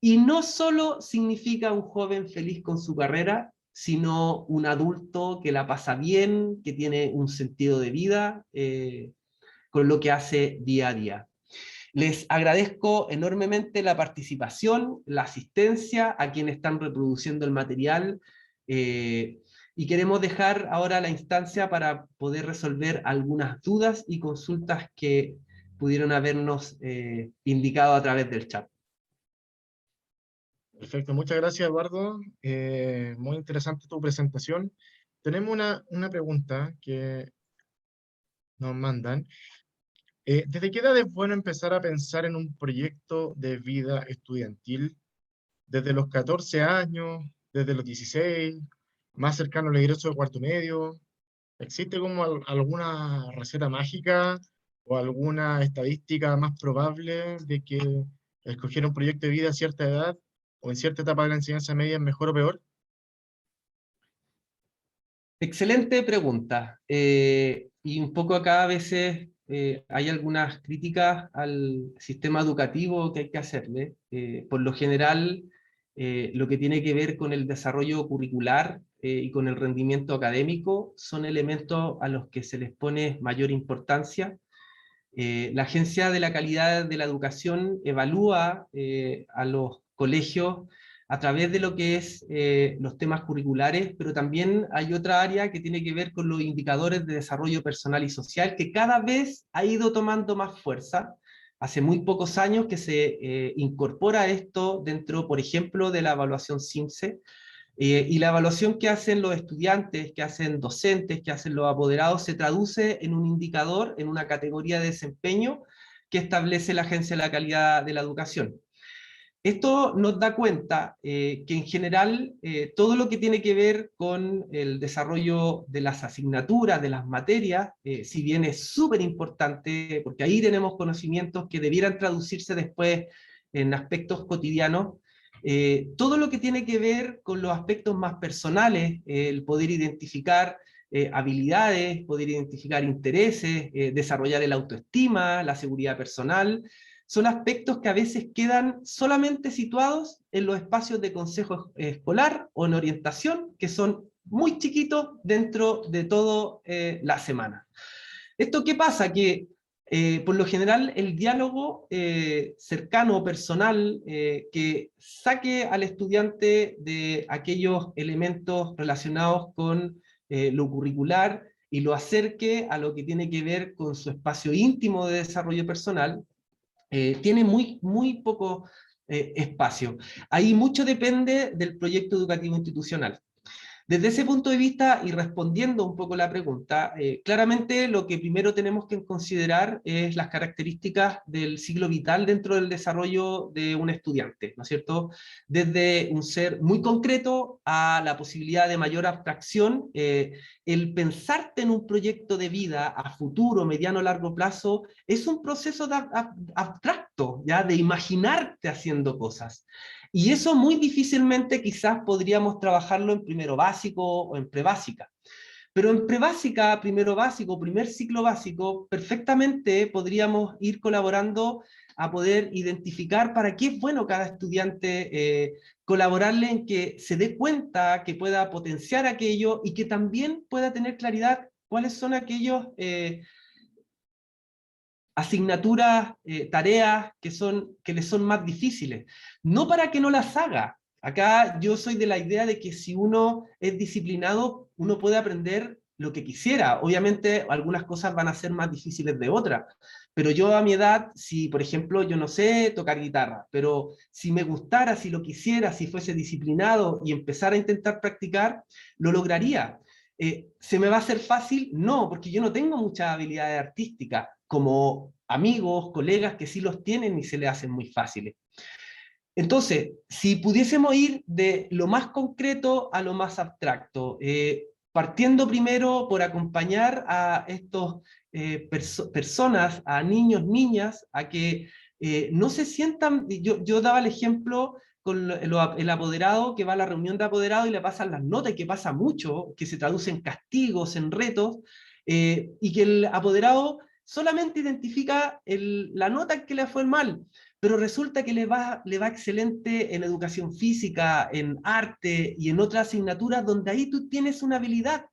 Y no solo significa un joven feliz con su carrera, sino un adulto que la pasa bien, que tiene un sentido de vida con lo que hace día a día. Les agradezco enormemente la participación, la asistencia a quienes están reproduciendo el material y queremos dejar ahora la instancia para poder resolver algunas dudas y consultas que pudieron habernos indicado a través del chat. Perfecto, muchas gracias, Eduardo. Muy interesante tu presentación. Tenemos una pregunta que nos mandan. ¿Desde qué edad es bueno empezar a pensar en un proyecto de vida estudiantil? ¿Desde los 14 años? ¿Desde los 16? ¿Más cercano al egreso de cuarto medio? ¿Existe como alguna receta mágica o alguna estadística más probable de que escoger un proyecto de vida a cierta edad o en cierta etapa de la enseñanza media es mejor o peor? Excelente pregunta. Y un poco acá a veces hay algunas críticas al sistema educativo que hay que hacerle. Por lo general, lo que tiene que ver con el desarrollo curricular y con el rendimiento académico son elementos a los que se les pone mayor importancia. La Agencia de la Calidad de la Educación evalúa a los colegios a través de lo que es los temas curriculares, pero también hay otra área que tiene que ver con los indicadores de desarrollo personal y social, que cada vez ha ido tomando más fuerza. Hace muy pocos años que se incorpora esto dentro, por ejemplo, de la evaluación CIMSE, y la evaluación que hacen los estudiantes, que hacen docentes, que hacen los apoderados, se traduce en un indicador, en una categoría de desempeño que establece la Agencia de la Calidad de la Educación. Esto nos da cuenta que en general todo lo que tiene que ver con el desarrollo de las asignaturas, de las materias, si bien es súper importante, porque ahí tenemos conocimientos que debieran traducirse después en aspectos cotidianos, todo lo que tiene que ver con los aspectos más personales, el poder identificar habilidades, poder identificar intereses, desarrollar el autoestima, la seguridad personal, son aspectos que a veces quedan solamente situados en los espacios de consejo escolar o en orientación, que son muy chiquitos dentro de toda la semana. ¿Esto qué pasa? Que por lo general el diálogo cercano o personal que saque al estudiante de aquellos elementos relacionados con lo curricular y lo acerque a lo que tiene que ver con su espacio íntimo de desarrollo personal, tiene muy poco espacio. Ahí mucho depende del proyecto educativo institucional. Desde ese punto de vista, y respondiendo un poco la pregunta, claramente lo que primero tenemos que considerar es las características del ciclo vital dentro del desarrollo de un estudiante, ¿no es cierto? Desde un ser muy concreto a la posibilidad de mayor abstracción, el pensarte en un proyecto de vida a futuro, mediano, largo plazo, es un proceso abstracto, ¿ya? De imaginarte haciendo cosas. Y eso muy difícilmente quizás podríamos trabajarlo en primero básico o en prebásica. Pero en prebásica, primero básico, primer ciclo básico, perfectamente podríamos ir colaborando a poder identificar para qué es bueno cada estudiante, colaborarle en que se dé cuenta, que pueda potenciar aquello y que también pueda tener claridad cuáles son aquellos asignaturas, tareas que les son más difíciles. No para que no las haga. Acá yo soy de la idea de que si uno es disciplinado, uno puede aprender lo que quisiera. Obviamente algunas cosas van a ser más difíciles de otras, pero yo a mi edad, si por ejemplo yo no sé tocar guitarra, pero si me gustara, si lo quisiera, si fuese disciplinado y empezar a intentar practicar, lo lograría. ¿Se me va a hacer fácil? No, porque yo no tengo muchas habilidades artísticas, como amigos, colegas que sí los tienen y se les hacen muy fáciles. Entonces, si pudiésemos ir de lo más concreto a lo más abstracto, partiendo primero por acompañar a estos personas, a niños, niñas, a que no se sientan, yo daba el ejemplo con el apoderado que va a la reunión de apoderado y le pasan las notas, y que pasa mucho, que se traduce en castigos, en retos, y que el apoderado solamente identifica la nota que le fue mal, pero resulta que le va excelente en educación física, en arte y en otras asignaturas donde ahí tú tienes una habilidad.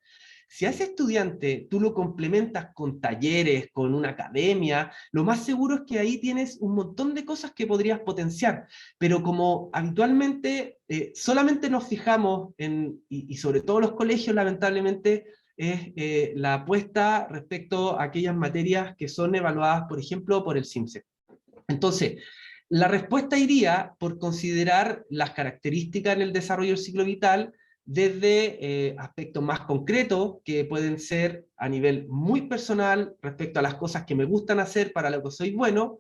Si a ese estudiante tú lo complementas con talleres, con una academia, lo más seguro es que ahí tienes un montón de cosas que podrías potenciar, pero como habitualmente solamente nos fijamos en, y sobre todo los colegios lamentablemente, es la apuesta respecto a aquellas materias que son evaluadas, por ejemplo, por el CIMSE. Entonces, la respuesta iría por considerar las características en el desarrollo del ciclo vital desde aspectos más concretos, que pueden ser a nivel muy personal respecto a las cosas que me gustan hacer para lo que soy bueno,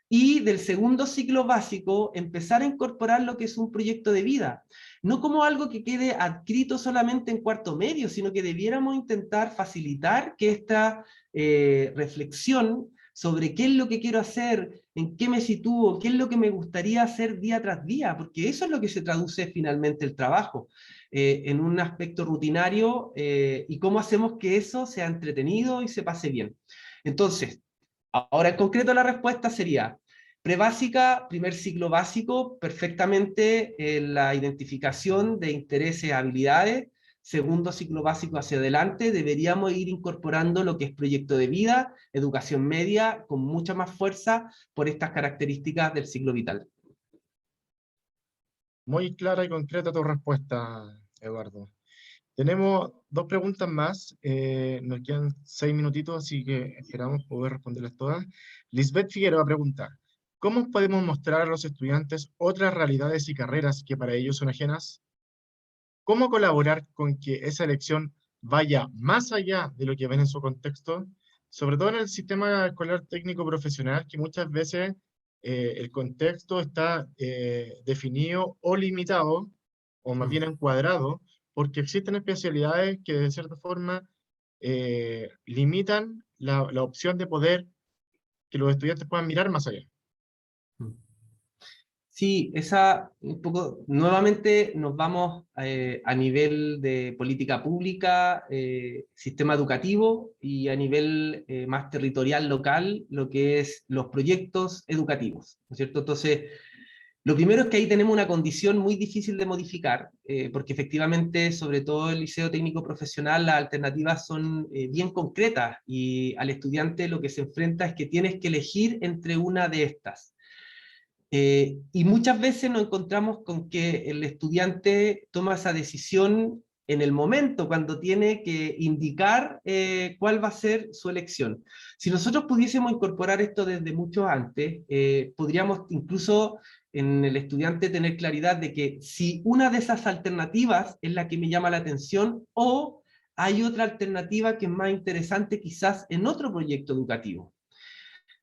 y del segundo ciclo básico empezar a incorporar lo que es un proyecto de vida, no como algo que quede adscrito solamente en cuarto medio, sino que debiéramos intentar facilitar que esta reflexión sobre qué es lo que quiero hacer, en qué me sitúo, qué es lo que me gustaría hacer día tras día, porque eso es lo que se traduce finalmente el trabajo, en un aspecto rutinario, y cómo hacemos que eso sea entretenido y se pase bien. Entonces, ahora en concreto la respuesta sería, prebásica, primer ciclo básico, perfectamente la identificación de intereses, habilidades. Segundo ciclo básico hacia adelante, deberíamos ir incorporando lo que es proyecto de vida, educación media, con mucha más fuerza por estas características del ciclo vital. Muy clara y concreta tu respuesta, Eduardo. Tenemos dos preguntas más. Nos quedan 6 minutitos, así que esperamos poder responderlas todas. Lisbeth Figueroa pregunta, ¿cómo podemos mostrar a los estudiantes otras realidades y carreras que para ellos son ajenas? ¿Cómo colaborar con que esa elección vaya más allá de lo que ven en su contexto? Sobre todo en el sistema escolar técnico profesional, que muchas veces el contexto está definido o limitado, o más bien encuadrado, porque existen especialidades que de cierta forma limitan la opción de poder que los estudiantes puedan mirar más allá. Sí, esa un poco, nuevamente nos vamos a nivel de política pública, sistema educativo y a nivel más territorial, local, lo que es los proyectos educativos, ¿no es cierto? Entonces, lo primero es que ahí tenemos una condición muy difícil de modificar, porque efectivamente, sobre todo el liceo técnico profesional, las alternativas son bien concretas y al estudiante lo que se enfrenta es que tienes que elegir entre una de estas. Y muchas veces nos encontramos con que el estudiante toma esa decisión en el momento, cuando tiene que indicar cuál va a ser su elección. Si nosotros pudiésemos incorporar esto desde mucho antes, podríamos incluso en el estudiante tener claridad de que si una de esas alternativas es la que me llama la atención, o hay otra alternativa que es más interesante quizás en otro proyecto educativo.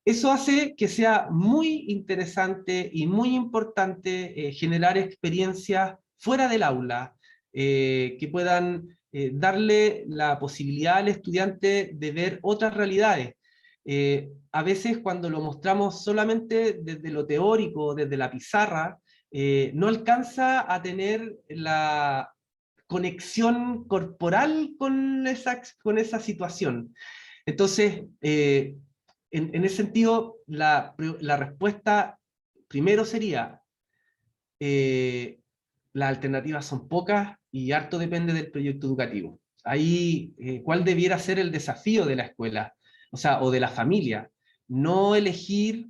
Eso hace que sea muy interesante y muy importante generar experiencias fuera del aula, que puedan darle la posibilidad al estudiante de ver otras realidades. A veces cuando lo mostramos solamente desde lo teórico, desde la pizarra, no alcanza a tener la conexión corporal con esa situación. Entonces, en ese sentido, la respuesta primero sería, eh, las alternativas son pocas y harto depende del proyecto educativo. Ahí, ¿cuál debiera ser el desafío de la escuela? O sea, o de la familia. No elegir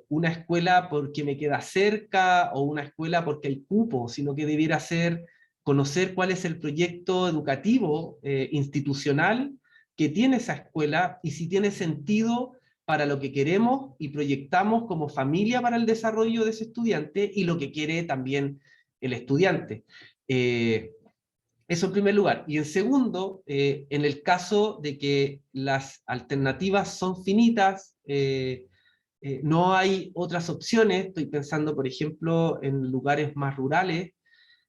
una escuela porque me queda cerca o una escuela porque hay cupo, sino que debiera ser conocer cuál es el proyecto educativo institucional que tiene esa escuela y si tiene sentido para lo que queremos y proyectamos como familia para el desarrollo de ese estudiante y lo que quiere también el estudiante. Eso en primer lugar. Y en segundo, en el caso de que las alternativas son finitas, no hay otras opciones, estoy pensando por ejemplo en lugares más rurales,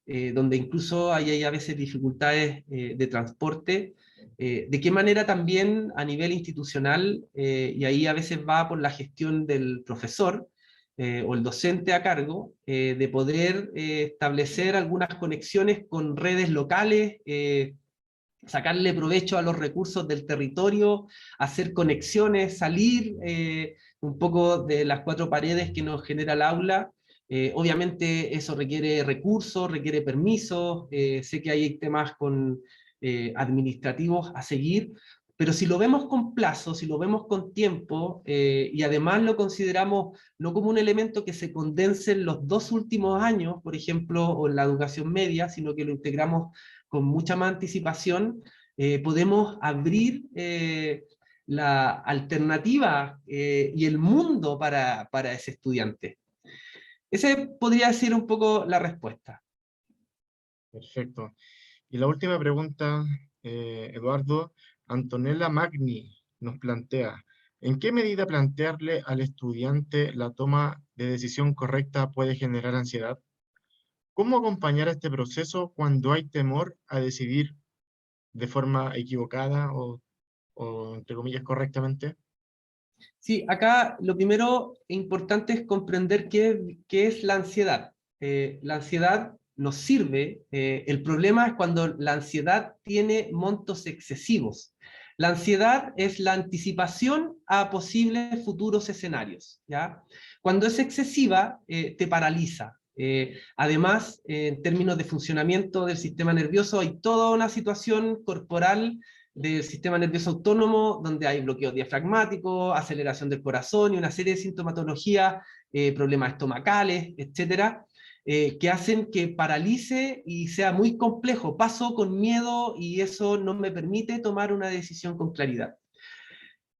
donde incluso hay a veces dificultades de transporte, de qué manera también a nivel institucional, y ahí a veces va por la gestión del profesor o el docente a cargo, de poder establecer algunas conexiones con redes locales, sacarle provecho a los recursos del territorio, hacer conexiones, salir un poco de las cuatro paredes que nos genera el aula. Obviamente eso requiere recursos, requiere permisos, sé que hay temas administrativos a seguir, pero si lo vemos con plazo, si lo vemos con tiempo, y además lo consideramos no como un elemento que se condense en los 2 últimos años, por ejemplo, o en la educación media, sino que lo integramos con mucha más anticipación, podemos abrir la alternativa y el mundo para ese estudiante. Ese podría ser un poco la respuesta. Perfecto. Y la última pregunta, Eduardo, Antonella Magni nos plantea, ¿en qué medida plantearle al estudiante la toma de decisión correcta puede generar ansiedad? ¿Cómo acompañar este proceso cuando hay temor a decidir de forma equivocada o entre comillas, correctamente? Sí, acá lo primero importante es comprender qué es la ansiedad. La ansiedad nos sirve, el problema es cuando la ansiedad tiene montos excesivos. La ansiedad es la anticipación a posibles futuros escenarios, ¿ya? Cuando es excesiva, te paraliza. Además, en términos de funcionamiento del sistema nervioso, hay toda una situación corporal del sistema nervioso autónomo, donde hay bloqueo diafragmático, aceleración del corazón y una serie de sintomatologías, problemas estomacales, etcétera, que hacen que paralice y sea muy complejo. Paso con miedo y eso no me permite tomar una decisión con claridad.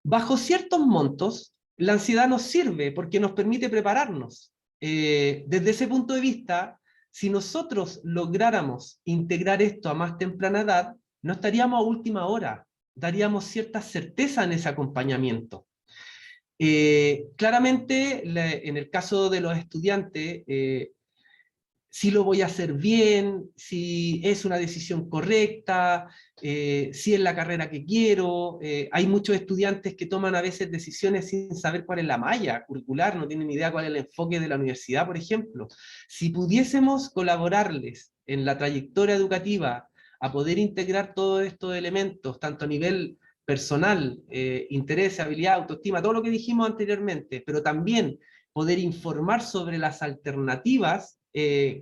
Bajo ciertos montos, la ansiedad nos sirve porque nos permite prepararnos. Desde ese punto de vista, si nosotros lográramos integrar esto a más temprana edad, no estaríamos a última hora, daríamos cierta certeza en ese acompañamiento. Claramente, en el caso de los estudiantes, si lo voy a hacer bien, si es una decisión correcta, si es la carrera que quiero. Hay muchos estudiantes que toman a veces decisiones sin saber cuál es la malla curricular, no tienen idea cuál es el enfoque de la universidad, por ejemplo. Si pudiésemos colaborarles en la trayectoria educativa a poder integrar todos estos elementos, tanto a nivel personal, interés, habilidad, autoestima, todo lo que dijimos anteriormente, pero también poder informar sobre las alternativas,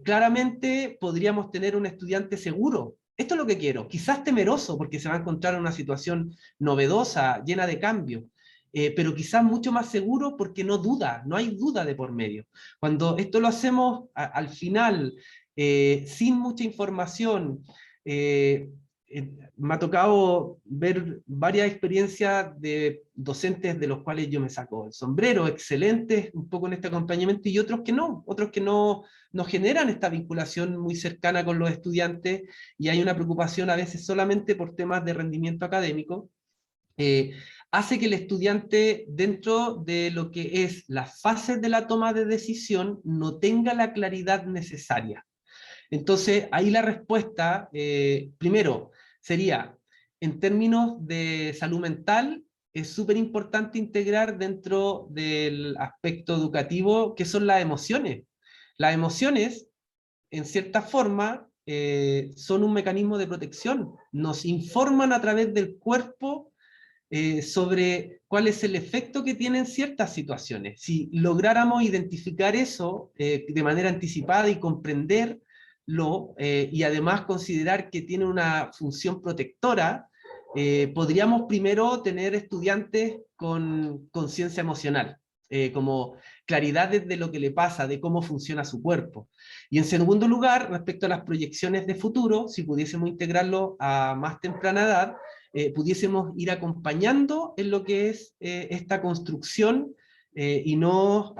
claramente podríamos tener un estudiante seguro. Esto es lo que quiero, quizás temeroso porque se va a encontrar en una situación novedosa, llena de cambios, pero quizás mucho más seguro porque no duda, no hay duda de por medio. Cuando esto lo hacemos al final, sin mucha información, me ha tocado ver varias experiencias de docentes de los cuales yo me saco el sombrero, excelentes un poco en este acompañamiento, y otros que no generan esta vinculación muy cercana con los estudiantes, y hay una preocupación a veces solamente por temas de rendimiento académico. Hace que el estudiante, dentro de lo que es las fases de la toma de decisión, no tenga la claridad necesaria. Entonces, ahí la respuesta, primero, sería, en términos de salud mental, es súper importante integrar dentro del aspecto educativo qué son las emociones. Las emociones, en cierta forma, son un mecanismo de protección. Nos informan a través del cuerpo sobre cuál es el efecto que tienen ciertas situaciones. Si lográramos identificar eso de manera anticipada y comprenderlo, y además considerar que tiene una función protectora, podríamos primero tener estudiantes con conciencia emocional, como claridades de lo que le pasa, de cómo funciona su cuerpo. Y en segundo lugar, respecto a las proyecciones de futuro, si pudiésemos integrarlo a más temprana edad, pudiésemos ir acompañando en lo que es esta construcción, y no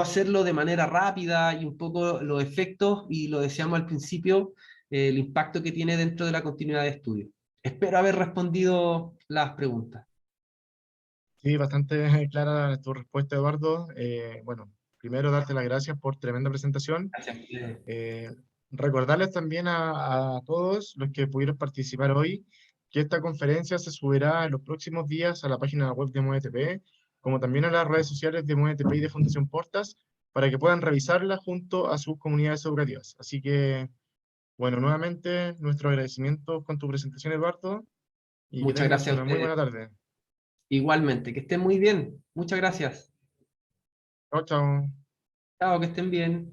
hacerlo de manera rápida, y un poco los efectos, y lo decíamos al principio, el impacto que tiene dentro de la continuidad de estudio. Espero haber respondido las preguntas. Sí, bastante clara tu respuesta, Eduardo. Bueno, primero darte las gracias por tremenda presentación. Gracias. Eh, Recordarles también a todos los que pudieron participar hoy que esta conferencia se subirá en los próximos días a la página web de MueveTP, como también a las redes sociales de MueveTP y de Fundación Portas, para que puedan revisarla junto a sus comunidades educativas. Así que, bueno, nuevamente nuestro agradecimiento con tu presentación, Eduardo, y que Muchas tengas gracias a una muy ustedes. buena tarde. Igualmente, que estén muy bien. Muchas gracias. Chao, chao. Chao, que estén bien.